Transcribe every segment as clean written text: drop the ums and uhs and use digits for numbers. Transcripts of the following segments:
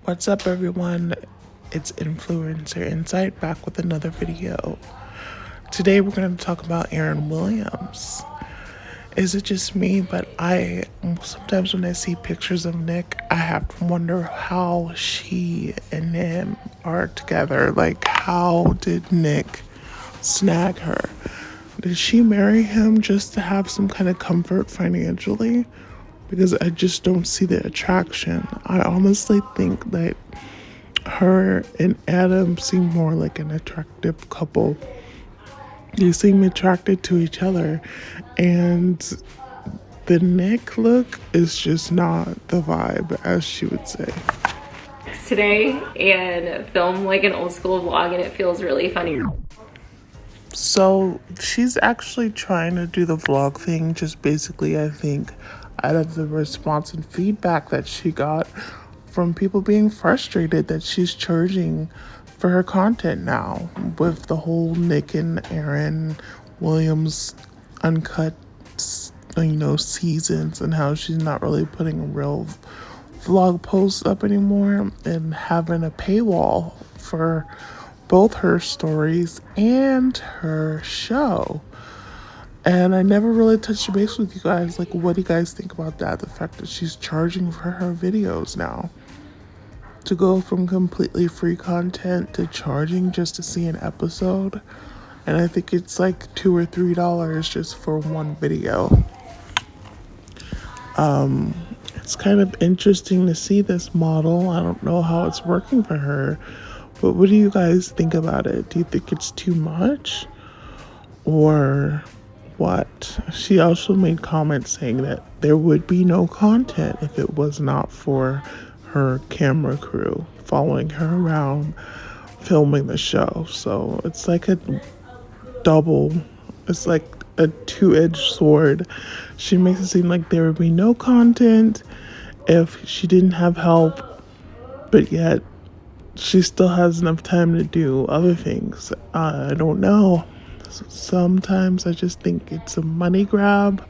What's up, everyone? It's Influencer Insight back with another video. Today we're going to talk about Aaryn Williams. Is it just me, but sometimes when I see pictures of Nick, I have to wonder how she and him are together. Like, how did Nick snag her? Did she marry him just to have some kind of comfort financially? Because I just don't see the attraction. I honestly think that her and Adam seem more like an attractive couple. They seem attracted to each other, and the Nick look is just not the vibe, as she would say. Today and film like an old school vlog, and it feels really funny. So she's actually trying to do the vlog thing, just basically, I think, out of the response and feedback that she got from people being frustrated that she's charging for her content now with the whole Nick and Aaryn Williams uncut, seasons, and how she's not really putting a real vlog posts up anymore and having a paywall for both her stories and her show. And I never really touched base with you guys. Like, what do you guys think about that? The fact that she's charging for her videos now. To go from completely free content to charging just to see an episode. And I think it's like $2 or $3 just for one video. It's kind of interesting to see this model. I don't know how it's working for her. But what do you guys think about it? Do you think it's too much? Or what? She also made comments saying that there would be no content if it was not for her camera crew following her around filming the show. So it's like it's like a two-edged sword. She makes it seem like there would be no content if she didn't have help, but yet she still has enough time to do other things. I don't know. Sometimes I just think it's a money grab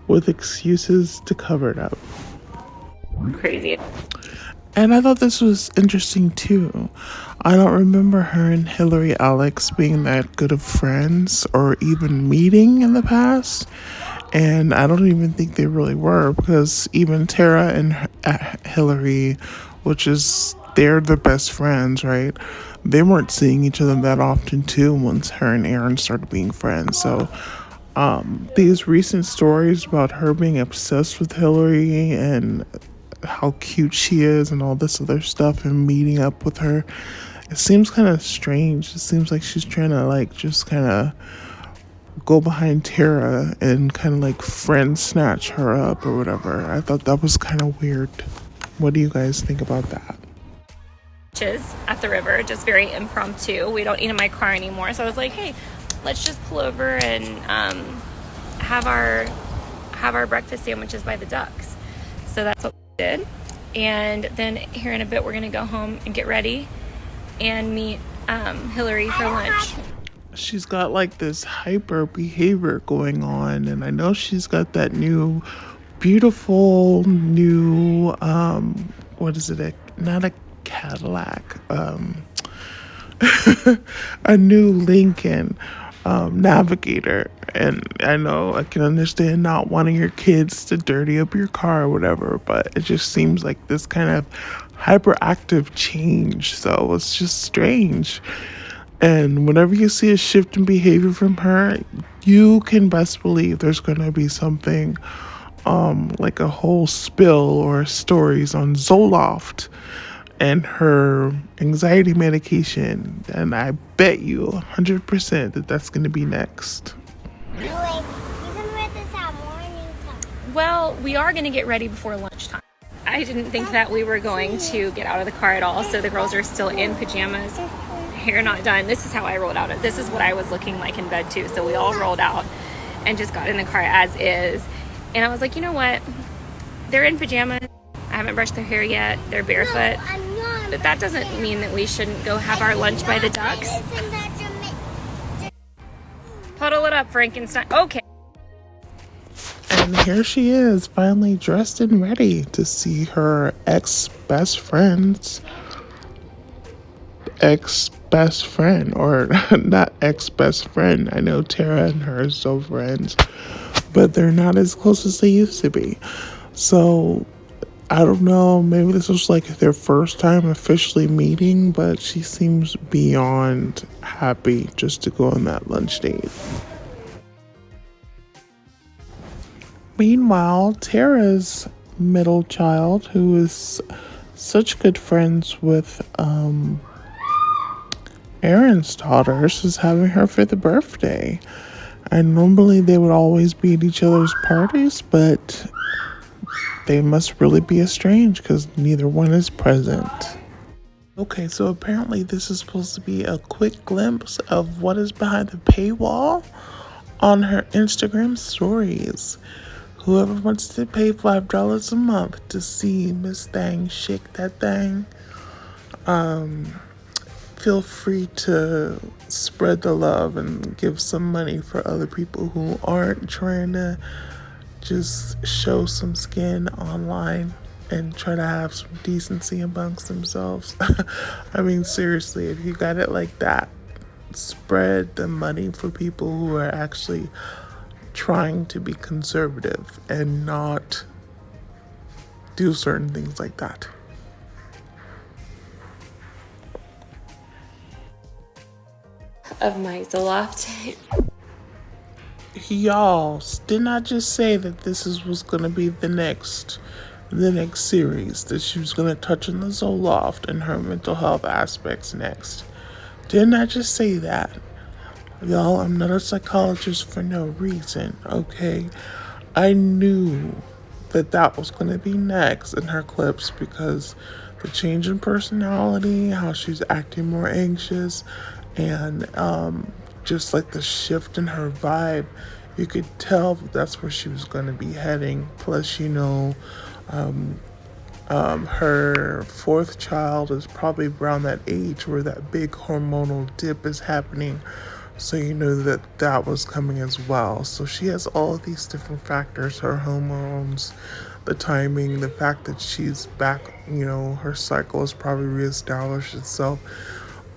with excuses to cover it up. Crazy. And I thought this was interesting too. I don't remember her and Hillary Alex being that good of friends or even meeting in the past. And I don't even think they really were, because even Tara and Hillary, they're the best friends, right? They weren't seeing each other that often too once her and Aaryn started being friends. So these recent stories about her being obsessed with Hillary and how cute she is and all this other stuff and meeting up with her, it seems kind of strange. It seems like she's trying to just kind of go behind Tara and kind of friend snatch her up or whatever. I thought that was kind of weird. What do you guys think about that? At the river, just very impromptu. We don't eat in my car anymore, so I was like, hey, let's just pull over and have our breakfast sandwiches by the ducks. So that's what we did. And then here in a bit we're gonna go home and get ready and meet Hillary for lunch. She's got this hyper behavior going on, and I know she's got that beautiful new what is it, not a Cadillac, a new Lincoln Navigator. And I know I can understand not wanting your kids to dirty up your car or whatever, but it just seems like this kind of hyperactive change. So it's just strange. And whenever you see a shift in behavior from her, you can best believe there's going to be something like a whole spill or stories on Zoloft and her anxiety medication. And I bet you 100% that that's going to be next. Well, we are going to get ready before lunchtime. I didn't think that we were going to get out of the car at all, so the girls are still in pajamas, hair not done. This is how I rolled out. This is what I was looking like in bed too, so we all rolled out and just got in the car as is. And I was like, you know what? They're in pajamas. I haven't brushed their hair yet. They're barefoot. But that doesn't mean that we shouldn't go have our lunch by the ducks. Puddle it up, Frankenstein. Okay. And And here she is, finally dressed and ready to see her ex-best friends. Ex-best friend, or not ex-best friend. I know Tara and her are still friends, but they're not as close as they used to be. So I don't know, maybe this was like their first time officially meeting, but she seems beyond happy just to go on that lunch date. Meanwhile, Tara's middle child, who is such good friends with Aaryn's daughters, is having her for the birthday. And normally they would always be at each other's parties, but they must really be estranged because neither one is present. Okay, so apparently this is supposed to be a quick glimpse of what is behind the paywall on her Instagram stories. Whoever wants to pay $5 a month to see Miss Thang shake that thing, feel free to spread the love and give some money for other people who aren't trying to just show some skin online and try to have some decency amongst themselves. I mean, seriously, if you got it like that, spread the money for people who are actually trying to be conservative and not do certain things like that. Of my Zoloft. Y'all, didn't I just say that was gonna be the next series, that she was gonna touch on the Zoloft and her mental health aspects next? Didn't I just say that? Y'all, I'm not a psychologist for no reason, okay? I knew that was gonna be next in her clips because the change in personality, how she's acting more anxious, and just like the shift in her vibe, you could tell that's where she was going to be heading. Plus, her fourth child is probably around that age where that big hormonal dip is happening. So you know that was coming as well. So she has all of these different factors, her hormones, the timing, the fact that she's back, her cycle has probably reestablished itself.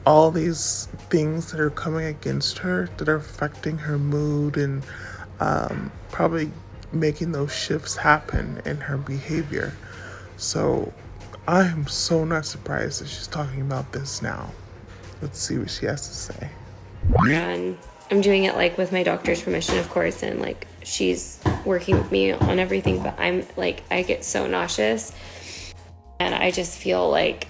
All these things that are coming against her that are affecting her mood and probably making those shifts happen in her behavior. So I am so not surprised that she's talking about this now. Let's see what she has to say. And I'm doing it like with my doctor's permission, of course, and like she's working with me on everything, but I'm like, I get so nauseous and I just feel like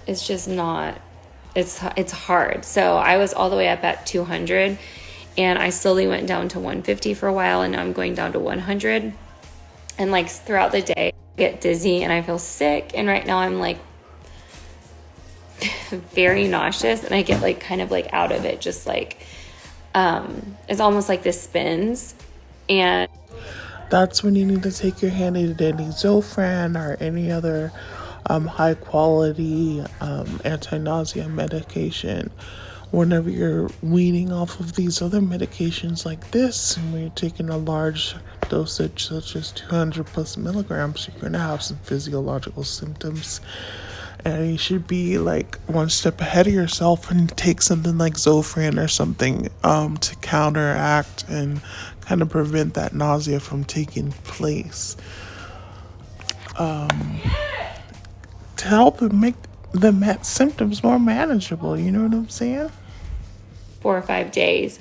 it's hard. So I was all the way up at 200 and I slowly went down to 150 for a while, and now I'm going down to 100. And like throughout the day I get dizzy and I feel sick, and right now I'm like very nauseous and I get like kind of like out of it, just like it's almost like this spins. And that's when you need to take your handy dandy Zofran or any other high quality anti-nausea medication whenever you're weaning off of these other medications like this. And when you're taking a large dosage such as 200 plus milligrams, you're going to have some physiological symptoms, and you should be like one step ahead of yourself and take something like Zofran or something to counteract and kind of prevent that nausea from taking place, to help make the symptoms more manageable. You know what I'm saying? 4 or 5 days,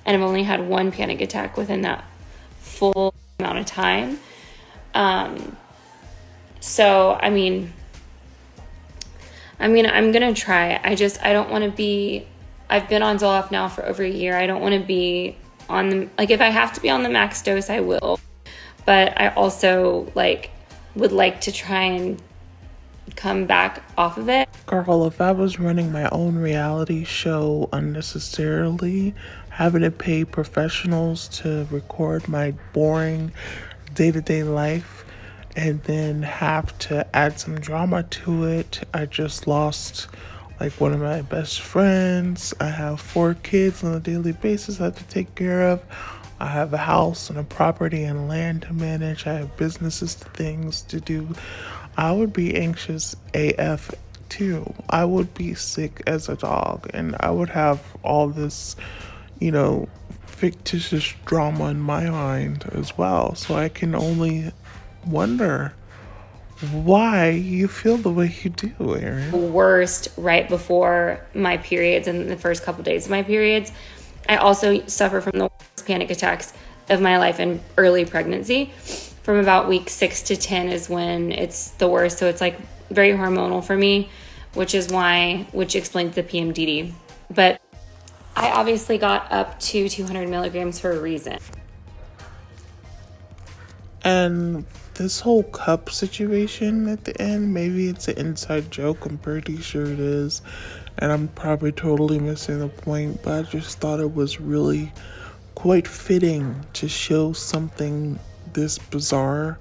and I've only had one panic attack within that full amount of time. So I mean I'm gonna try. I don't want to be. I've been on Zoloft now for over a year. I don't want to be on the, like, if I have to be on the max dose, I will. But I also would like to try and come back off of it. Girl, if I was running my own reality show unnecessarily, having to pay professionals to record my boring day-to-day life and then have to add some drama to it. I just lost one of my best friends. I have 4 kids on a daily basis I have to take care of. I have a house and a property and land to manage. I have businesses, things to do. I would be anxious AF too. I would be sick as a dog, and I would have all this, fictitious drama in my mind as well. So I can only wonder why you feel the way you do, Aaryn. Worst right before my periods and the first couple days of my periods. I also suffer from the worst panic attacks of my life in early pregnancy. From about week 6 to 10 is when it's the worst. So it's like very hormonal for me, which explains the PMDD. But I obviously got up to 200 milligrams for a reason. And this whole cup situation at the end, maybe it's an inside joke. I'm pretty sure it is. And I'm probably totally missing the point, but I just thought it was really quite fitting to show something this bizarre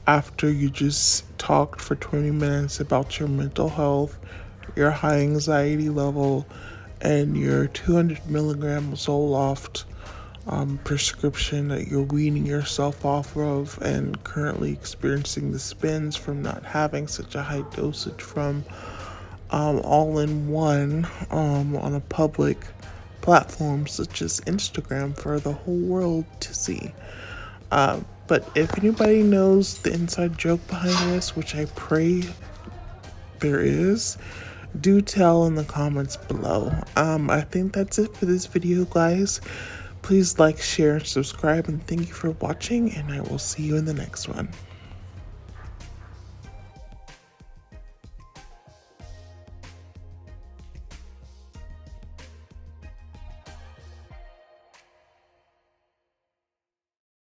after you just talked for 20 minutes about your mental health, your high anxiety level, and your 200 milligram Zoloft prescription that you're weaning yourself off of and currently experiencing the spins from not having such a high dosage from, all in one, on a public platform such as Instagram for the whole world to see. But if anybody knows the inside joke behind this, which I pray there is, do tell in the comments below. I think that's it for this video, guys. Please like, share, and subscribe, and thank you for watching, and I will see you in the next one.